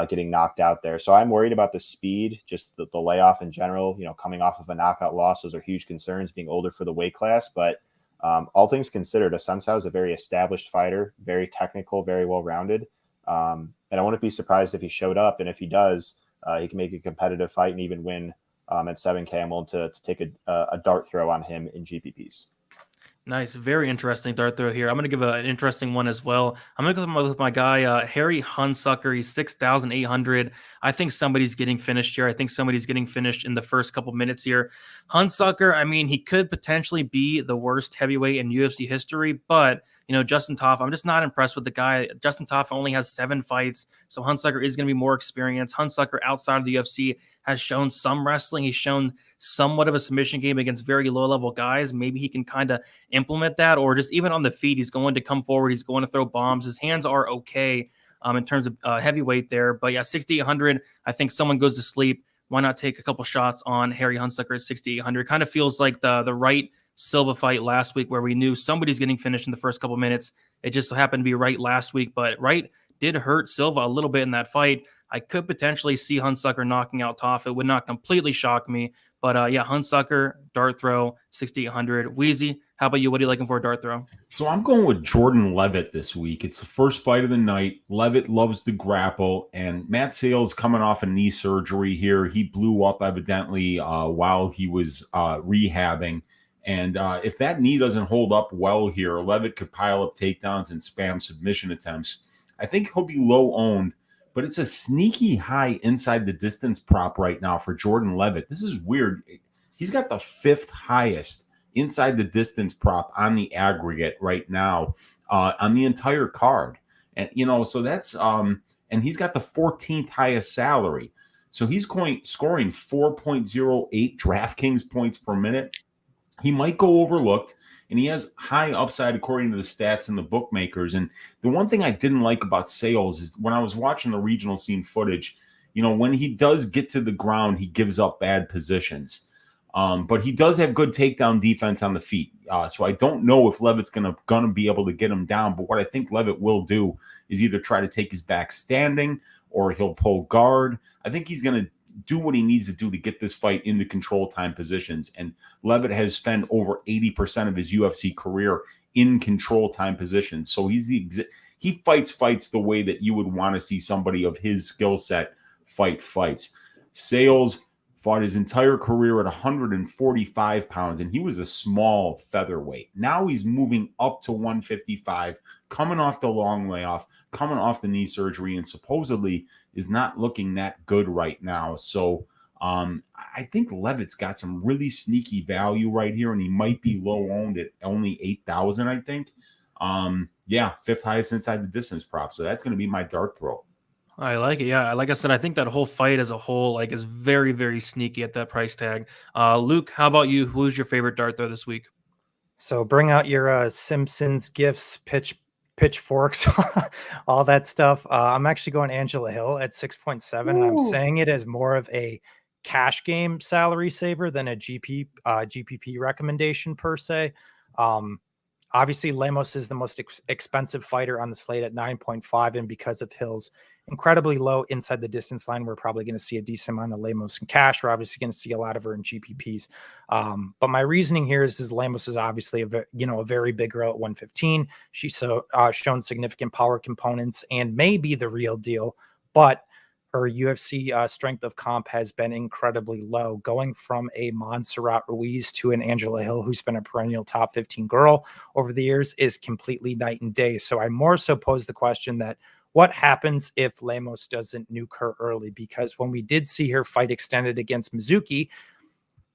getting knocked out there. So I'm worried about the speed, just the layoff in general, coming off of a knockout loss. Those are huge concerns, being older for the weight class, but all things considered, Assunção is a very established fighter, very technical, very well-rounded. And I wouldn't be surprised if he showed up. And if he does, he can make a competitive fight and even win at 7K. I'm willing to take a dart throw on him in GPPs. Nice. Very interesting dart throw here. I'm going to give an interesting one as well. I'm going to go with my guy, Harry Hunsucker. He's 6,800. I think somebody's getting finished here. I think somebody's getting finished in the first couple minutes here. Hunsucker, I mean, he could potentially be the worst heavyweight in UFC history, but Justin Tafa, I'm just not impressed with the guy. Justin Tafa only has 7 fights, so Hunsucker is going to be more experienced. Hunsucker outside of the UFC has shown some wrestling. He's shown somewhat of a submission game against very low-level guys. Maybe he can kind of implement that, or just even on the feet, he's going to come forward. He's going to throw bombs. His hands are okay in terms of heavyweight there. But yeah, 6,800, I think someone goes to sleep. Why not take a couple shots on Harry Hunsucker at 6,800? Kind of feels like the right Silva fight last week where we knew somebody's getting finished in the first couple minutes. It just so happened to be Wright last week, but Wright did hurt Silva a little bit in that fight. I could potentially see Hunsucker knocking out Tafa. It would not completely shock me, but yeah, Hunsucker, dart throw, 6,800. Weezy, how about you? What are you looking for a dart throw? So I'm going with Jordan Levitt this week. It's the first fight of the night. Levitt loves to grapple, and Matt Sales coming off a knee surgery here. He blew up evidently while he was rehabbing. And if that knee doesn't hold up well here, Levitt could pile up takedowns and spam submission attempts. I think he'll be low owned, but it's a sneaky high inside the distance prop right now for Jordan Levitt. This is weird. He's got the 5th highest inside the distance prop on the aggregate right now on the entire card. And, so that's, and he's got the 14th highest salary. So he's scoring 4.08 Draftkings points per minute. He might go overlooked, and he has high upside according to the stats and the bookmakers. And the one thing I didn't like about Sales is when I was watching the regional scene footage, when he does get to the ground, he gives up bad positions. But he does have good takedown defense on the feet. So I don't know if Levitt's gonna be able to get him down. But what I think Levitt will do is either try to take his back standing or he'll pull guard. I think he's gonna do what he needs to do to get this fight into control time positions. And Levitt has spent over 80% of his UFC career in control time positions. So he fights the way that you would want to see somebody of his skill set fights. Sales fought his entire career at 145 pounds, and he was a small featherweight. Now he's moving up to 155, coming off the long layoff, coming off the knee surgery, and supposedly is not looking that good right now. So I think Levitt's got some really sneaky value right here, and he might be low owned at only 8,000, I think. Fifth highest inside the distance prop. So that's going to be my dart throw. I like it. Yeah, like I said, I think that whole fight as a whole is very, very sneaky at that price tag. Luke, how about you? Who's your favorite dart throw this week? So bring out your Simpsons gifts, pitchforks, all that stuff. I'm actually going Angela Hill at 6.7. And I'm saying it as more of a cash game salary saver than a GPP recommendation per se. Obviously, Lemos is the most expensive fighter on the slate at 9.5. And because of Hill's incredibly low inside the distance line, we're probably going to see a decent amount of Lemos in cash. We're obviously going to see a lot of her in GPPs. But my reasoning here is Lemos is obviously a very big girl at 115. She's shown significant power components and may be the real deal, but her UFC strength of comp has been incredibly low, going from a Montserrat Ruiz to an Angela Hill, who's been a perennial top 15 girl over the years, is completely night and day. So I more so pose the question that what happens if Lemos doesn't nuke her early? Because when we did see her fight extended against Mizuki,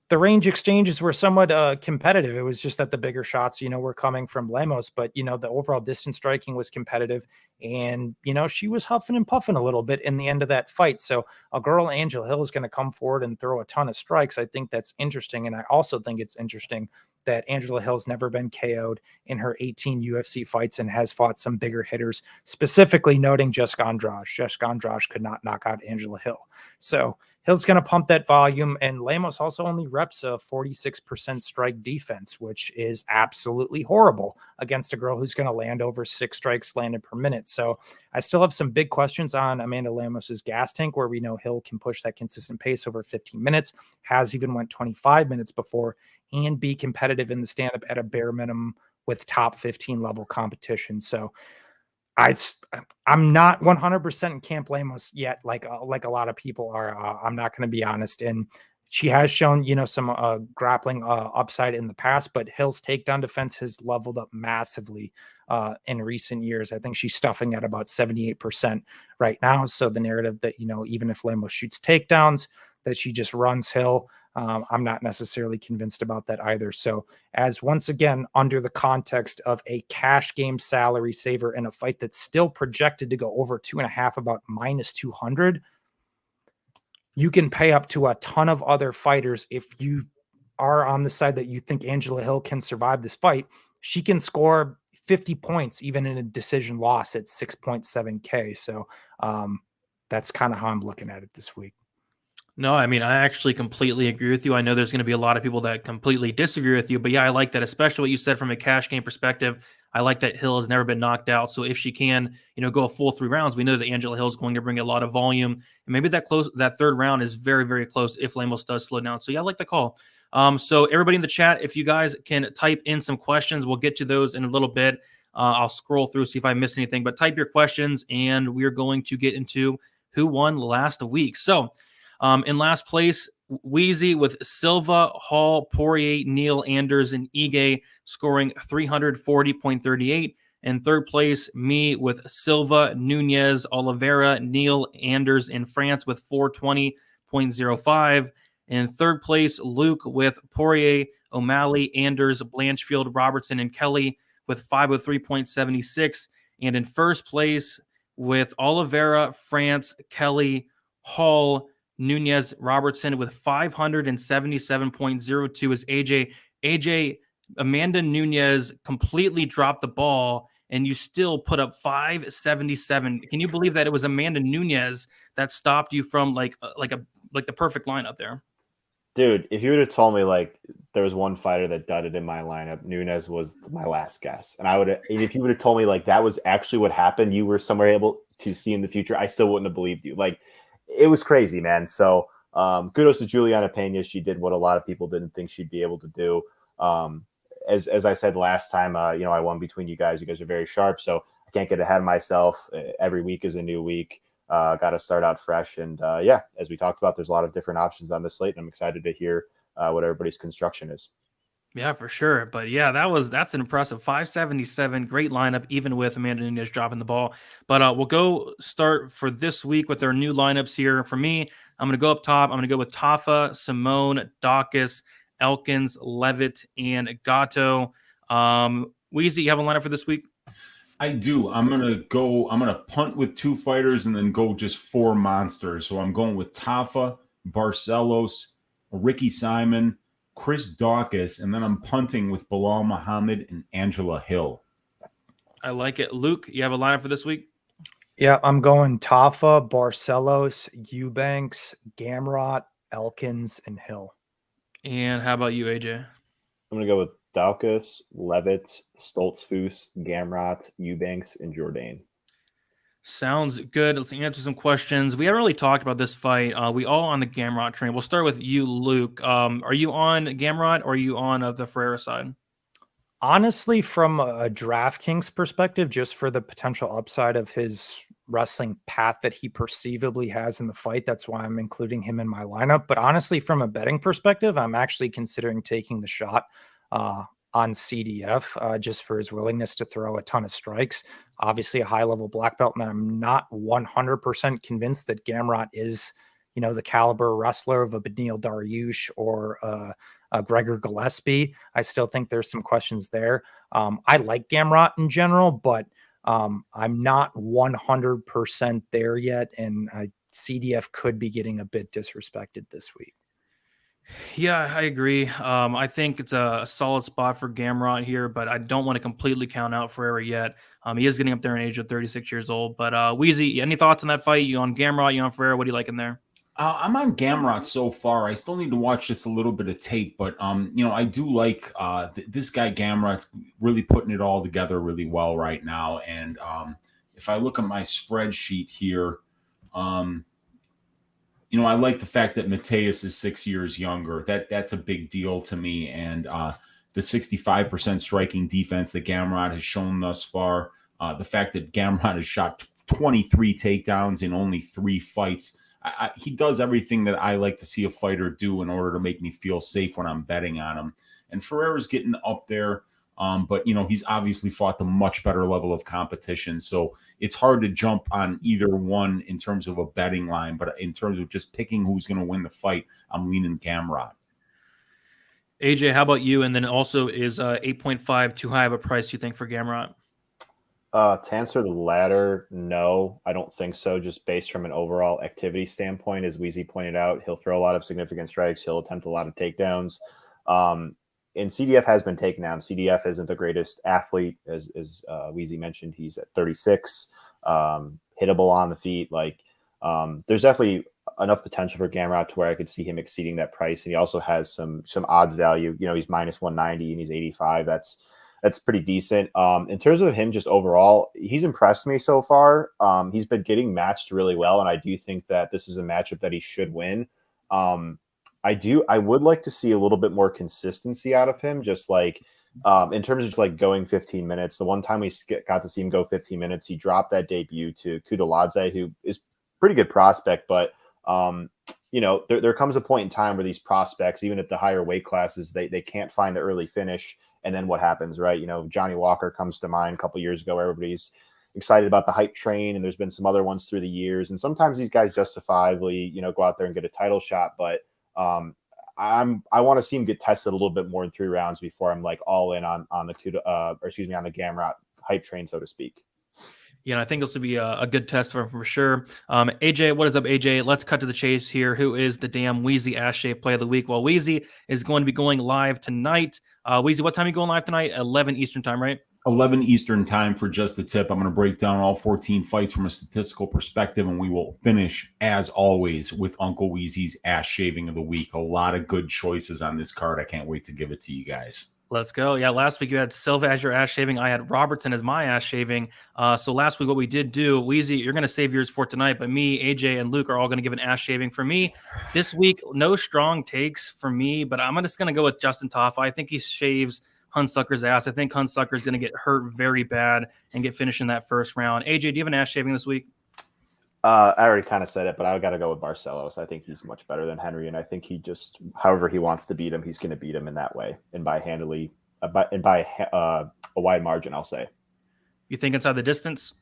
the range exchanges were somewhat competitive. It was just that the bigger shots, were coming from Lemos, but, the overall distance striking was competitive. And, she was huffing and puffing a little bit in the end of that fight. So a girl, Angela Hill, is going to come forward and throw a ton of strikes. I think that's interesting. And I also think it's interesting that Angela Hill's never been KO'd in her 18 UFC fights and has fought some bigger hitters, specifically noting Jessica Andrade. Jessica Andrade could not knock out Angela Hill. So Hill's going to pump that volume, and Lemos also only reps a 46% strike defense, which is absolutely horrible against a girl who's going to land over 6 strikes landed per minute. So I still have some big questions on Amanda Lemos's gas tank, where we know Hill can push that consistent pace over 15 minutes, has even went 25 minutes before, and be competitive in the stand-up at a bare minimum with top 15 level competition. So I'm not 100% in Camp Lemos yet, like a lot of people are. I'm not going to be honest. And she has shown, some grappling upside in the past, but Hill's takedown defense has leveled up massively in recent years. I think she's stuffing at about 78% right now. So the narrative that, even if Lemos shoots takedowns, that she just runs Hill, I'm not necessarily convinced about that either. So as once again, under the context of a cash game salary saver in a fight that's still projected to go over 2.5, about -200, you can pay up to a ton of other fighters. If you are on the side that you think Angela Hill can survive this fight, she can score 50 points, even in a decision loss at 6.7K. So that's kind of how I'm looking at it this week. No, I mean, I actually completely agree with you. I know there's going to be a lot of people that completely disagree with you, but yeah, I like that, especially what you said from a cash game perspective. I like that Hill has never been knocked out. So if she can, go a full 3 rounds, we know that Angela Hill is going to bring a lot of volume. And maybe that third round is very, very close if Lemos does slow down. So yeah, I like the call. So everybody in the chat, if you guys can type in some questions, we'll get to those in a little bit. I'll scroll through, see if I missed anything, but type your questions and we're going to get into who won last week. So in last place, Weezy with Silva, Hall, Poirier, Neal, Anders, and Ige scoring 340.38. In third place, me with Silva, Nunez, Oliveira, Neal, Anders in France with 420.05. In third place, Luke with Poirier, O'Malley, Anders, Blanchfield, Robertson, and Kelly with 503.76. And in first place with Oliveira, France, Kelly, Hall, Nunez, Robertson with 577.02 is AJ. AJ, Amanda Nunez completely dropped the ball and you still put up 577. Can you believe that it was Amanda Nunez that stopped you from like the perfect lineup there? Dude, if you would have told me like there was one fighter that dudded in my lineup, Nunes was my last guess. And if you would have told me like that was actually what happened, you were somewhere able to see in the future, I still wouldn't have believed you. Like it was crazy, man. So kudos to Juliana Pena. She did what a lot of people didn't think she'd be able to do. As I said last time, I won between you guys. You guys are very sharp, so I can't get ahead of myself. Every week is a new week. Got to start out fresh. And as we talked about, there's a lot of different options on the slate, and I'm excited to hear what everybody's construction is. Yeah, for sure. But yeah, that's an impressive 577. Great lineup, even with Amanda Nunes dropping the ball. But we'll go start for this week with our new lineups here. For me, I'm going to go up top. I'm going to go with Tafa, Simón, Daukaus, Elkins, Levitt, and Gatto. Weezy, you have a lineup for this week? I do. I'm gonna punt with 2 fighters and then go just 4 monsters. So I'm going with Tafa, Barcelos, Ricky Simon, Chris Daukaus, and then I'm punting with Belal Muhammad and Angela Hill. I like it. Luke, you have a lineup for this week? Yeah, I'm going Tafa, Barcelos, Eubanks, Gamrot, Elkins, and Hill. And how about you, AJ? I'm going to go with Daukaus, Levitt, Stoltzfus, Gamrot, Eubanks, and Jourdain. Sounds good. Let's answer some questions. We haven't really talked about this fight. We all on the Gamrot train. We'll start with you, Luke. Are you on Gamrot or are you on the Ferreira side? Honestly, from a DraftKings perspective, just for the potential upside of his wrestling path that he perceivably has in the fight, that's why I'm including him in my lineup. But honestly, from a betting perspective, I'm actually considering taking the shot on CDF just for his willingness to throw a ton of strikes. Obviously a high-level black belt, and I'm not 100% convinced that Gamrot is, the caliber wrestler of a Beneil Dariush or a Gregor Gillespie. I still think there's some questions there. I like Gamrot in general, but I'm not 100% there yet, and CDF could be getting a bit disrespected this week. Yeah, I agree. I think it's a solid spot for Gamrot here, but I don't want to completely count out Ferreira yet. He is getting up there in age of 36 years old. But Weezy, any thoughts on that fight? You on Gamrot? You on Ferreira? What do you like in there? I'm on Gamrot so far. I still need to watch just a little bit of tape, but I do like this guy Gamrot's really putting it all together really well right now. And if I look at my spreadsheet here, I like the fact that Mateusz is 6 years younger. That's a big deal to me. And the 65% striking defense that Gamrot has shown thus far, the fact that Gamrot has shot 23 takedowns in only 3 fights. He does everything that I like to see a fighter do in order to make me feel safe when I'm betting on him. And Ferreira's getting up there, but he's obviously fought the much better level of competition. So it's hard to jump on either one in terms of a betting line, but in terms of just picking who's going to win the fight, I'm leaning Gamrot. AJ, how about you? And then also, is 8.5 too high of a price, you think, for Gamrot? To answer the latter, no, I don't think so. Just based from an overall activity standpoint, as Weezy pointed out, he'll throw a lot of significant strikes. He'll attempt a lot of takedowns. And CDF has been taken down. CDF isn't the greatest athlete, as Weezy mentioned. He's at 36, hittable on the feet. There's definitely enough potential for Gamrot to where I could see him exceeding that price. And he also has some odds value. He's minus 190 and he's 85. That's pretty decent. In terms of him just overall, he's impressed me so far. He's been getting matched really well, and I do think that this is a matchup that he should win. I would like to see a little bit more consistency out of him, just in terms of just going 15 minutes. The one time we got to see him go 15 minutes, he dropped that debut to Kudaladze, who is a pretty good prospect, but there comes a point in time where these prospects, even at the higher weight classes, they can't find the early finish. And then what happens, right? Johnny Walker comes to mind a couple years ago. Everybody's excited about the hype train, and there's been some other ones through the years. And sometimes these guys justifiably, go out there and get a title shot. But I want to see him get tested a little bit more in 3 rounds before I'm all in on the Gamrot hype train, so to speak. Yeah, and I think this will be a good test for sure. AJ, what is up, AJ? Let's cut to the chase here. Who is the damn Weezy ass shape play of the week? Well, Weezy is going to be going live tonight. Weezy, what time are you going live tonight? 11 Eastern time, right? 11 Eastern time for Just the Tip. I'm going to break down all 14 fights from a statistical perspective, and we will finish, as always, with Uncle Weezy's ass shaving of the week. A lot of good choices on this card. I can't wait to give it to you guys. Let's go. Yeah, last week you had Silva as your ass shaving. I had Robertson as my ass shaving. So last week what we did do, Weezy, you're going to save yours for tonight, but me, AJ, and Luke are all going to give an ass shaving for me. This week, no strong takes for me, but I'm just going to go with Justin Tafa. I think he shaves Hunsucker's ass. I think Hunsucker's going to get hurt very bad and get finished in that first round. AJ, do you have an ass shaving this week? I already kind of said it, but I got to go with Barcelos. I think he's much better than Henry, and I think he just, however he wants to beat him, he's going to beat him in that way, and by handily, by a wide margin, I'll say. You think inside the distance?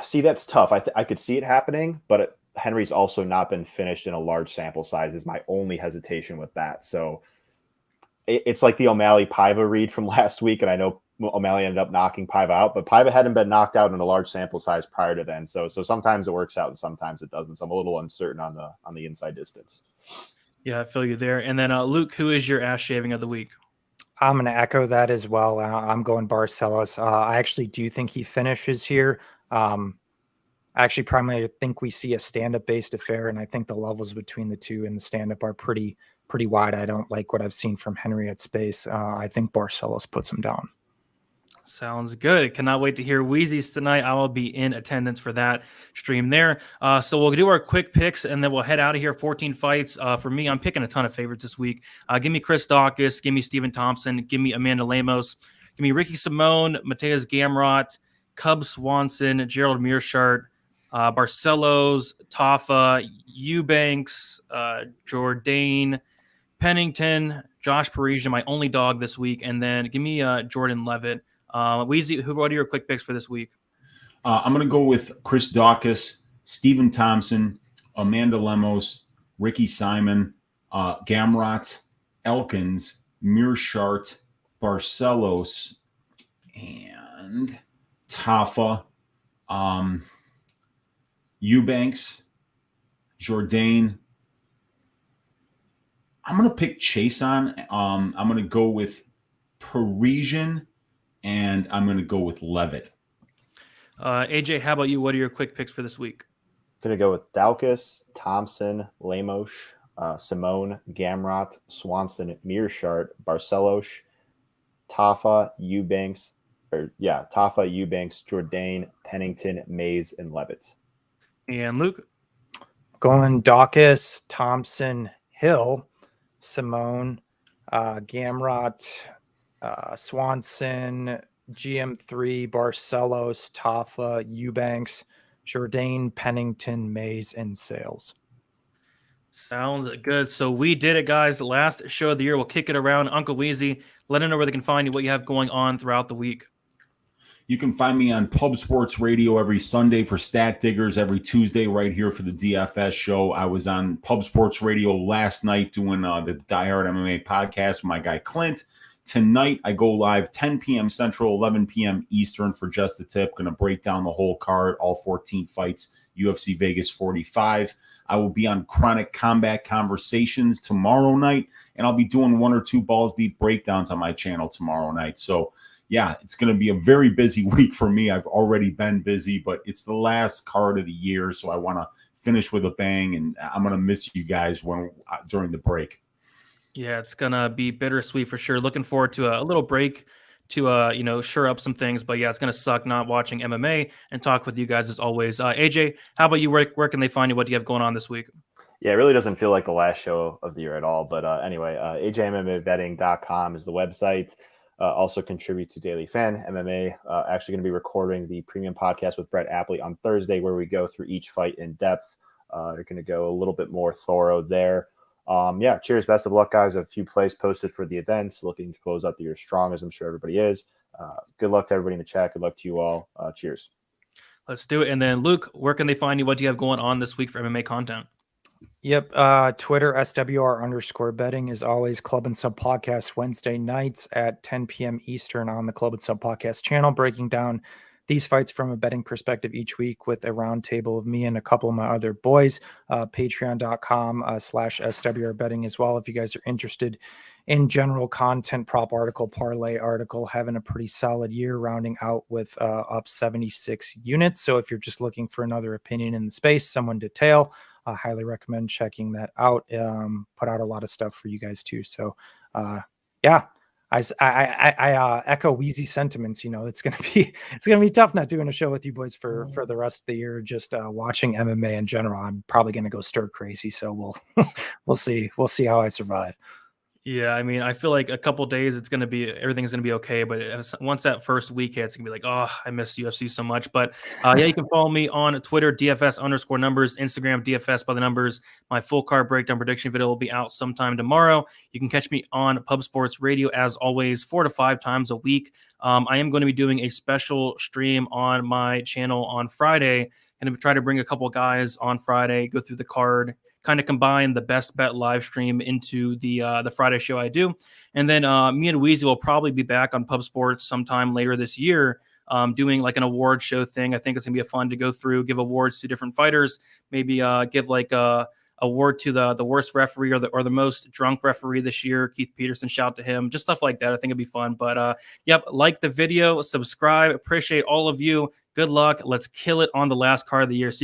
See, that's tough. I could see it happening, but Henry's also not been finished in a large sample size is my only hesitation with that. So it's like the O'Malley-Paiva read from last week, and I know O'Malley ended up knocking Paiva out, but Paiva hadn't been knocked out in a large sample size prior to then. So sometimes it works out and sometimes it doesn't. So I'm a little uncertain on the inside distance. Yeah, I feel you there. And then Luke, who is your ass shaving of the week? I'm going to echo that as well. I'm going Barcelos. I actually do think he finishes here. Actually, primarily, I think we see a stand-up based affair, and I think the levels between the two and the stand-up are pretty wide. I don't like what I've seen from Henry at space. I think Barcelos puts him down. Sounds good. Cannot wait to hear Weezy's tonight. I will be in attendance for that stream there. So we'll do our quick picks, and then we'll head out of here. 14 fights. For me, I'm picking a ton of favorites this week. Give me Chris Daukaus. Give me Stephen Thompson. Give me Amanda Lemos. Give me Ricky Simón, Mateusz Gamrot, Cub Swanson, Gerald Meerschaert, Barcelos, Tafa, Eubanks, Jourdain, Pennington, Josh Parisian, my only dog this week, and then give me Jordan Levitt. Weezy, what are your quick picks for this week? I'm going to go with Chris Daukaus, Stephen Thompson, Amanda Lemos, Ricky Simón, Gamrot, Elkins, Meerschaert, Barcelos, and Tafa, Eubanks, Jourdain. I'm going to pick Chase on. I'm going to go with Parisian, and I'm going to go with Levitt. AJ, how about you? What are your quick picks for this week? Going to go with Daukaus, Thompson, Lemos, Simón, Gamrot, Swanson, Meerschaert, Barcelos, Tafa, Eubanks, Jourdain, Pennington, Mays, and Levitt. And Luke? Going Daukaus, Thompson, Hill, Simón, Gamrot, Swanson, GM3, Barcelos, Tafa, Eubanks, Jourdain, Pennington, Mays, and Sales. Sounds good. So we did it, guys. The last show of the year. We'll kick it around. Uncle Weezy, let them know where they can find you, what you have going on throughout the week. You can find me on Pub Sports Radio every Sunday for Stat Diggers, every Tuesday right here for the DFS show. I was on Pub Sports Radio last night doing the Die Hard MMA podcast with my guy Clint. Tonight, I go live 10 p.m. Central, 11 p.m. Eastern for Just the Tip. Going to break down the whole card, all 14 fights, UFC Vegas 45. I will be on Chronic Combat Conversations tomorrow night, and I'll be doing 1 or 2 balls deep breakdowns on my channel tomorrow night. So, yeah, it's going to be a very busy week for me. I've already been busy, but it's the last card of the year, so I want to finish with a bang, and I'm going to miss you guys during the break. Yeah, it's going to be bittersweet for sure. Looking forward to a little break to, shore up some things. But, yeah, it's going to suck not watching MMA and talk with you guys as always. AJ, how about you? Where can they find you? What do you have going on this week? Yeah, it really doesn't feel like the last show of the year at all. But anyway, ajmmabetting.com is the website. Also contribute to Daily Fan MMA. Actually going to be recording the premium podcast with Brett Apley on Thursday where we go through each fight in depth. You're going to go a little bit more thorough there. Cheers. Best of luck, guys. A few plays posted for the events. Looking to close out the year strong, as I'm sure everybody is. Good luck to everybody in the chat. Good luck to you all. Cheers. Let's do it. And then, Luke, where can they find you? What do you have going on this week for MMA content? Yep. Twitter, SWR_betting is always Club and Sub Podcast Wednesday nights at 10 p.m. Eastern on the Club and Sub Podcast channel, breaking down these fights from a betting perspective each week with a roundtable of me and a couple of my other boys. Patreon.com/SWR betting as well. If you guys are interested in general content, prop article, parlay article, having a pretty solid year, rounding out with up 76 units. So if you're just looking for another opinion in the space, someone to tail, I highly recommend checking that out. Put out a lot of stuff for you guys too. So yeah, I echo Weezy sentiments. You know, it's gonna be tough not doing a show with you boys for the rest of the year. Just watching MMA in general, I'm probably gonna go stir crazy. So we'll see how I survive. Yeah, I mean, I feel like a couple days everything's gonna be okay, but once that first week hits, it's gonna be like, oh, I miss UFC so much. But yeah, you can follow me on Twitter, DFS_numbers, Instagram, DFS by the numbers. My full card breakdown prediction video will be out sometime tomorrow. You can catch me on Pub Sports Radio as always, 4 to 5 times a week. I am going to be doing a special stream on my channel on Friday, and try to bring a couple guys on Friday, go through the card, kind of combine the best bet live stream into the Friday show I do. And then me and Weezy will probably be back on Pub Sports sometime later this year, doing like an award show thing. I think it's gonna be fun to go through, give awards to different fighters, maybe give like a award to the worst referee or the most drunk referee this year, Keith Peterson, shout to him, just stuff like that. I think it'd be fun. But yep, like the video, subscribe, appreciate all of you. Good luck. Let's kill it on the last card of the year. See you.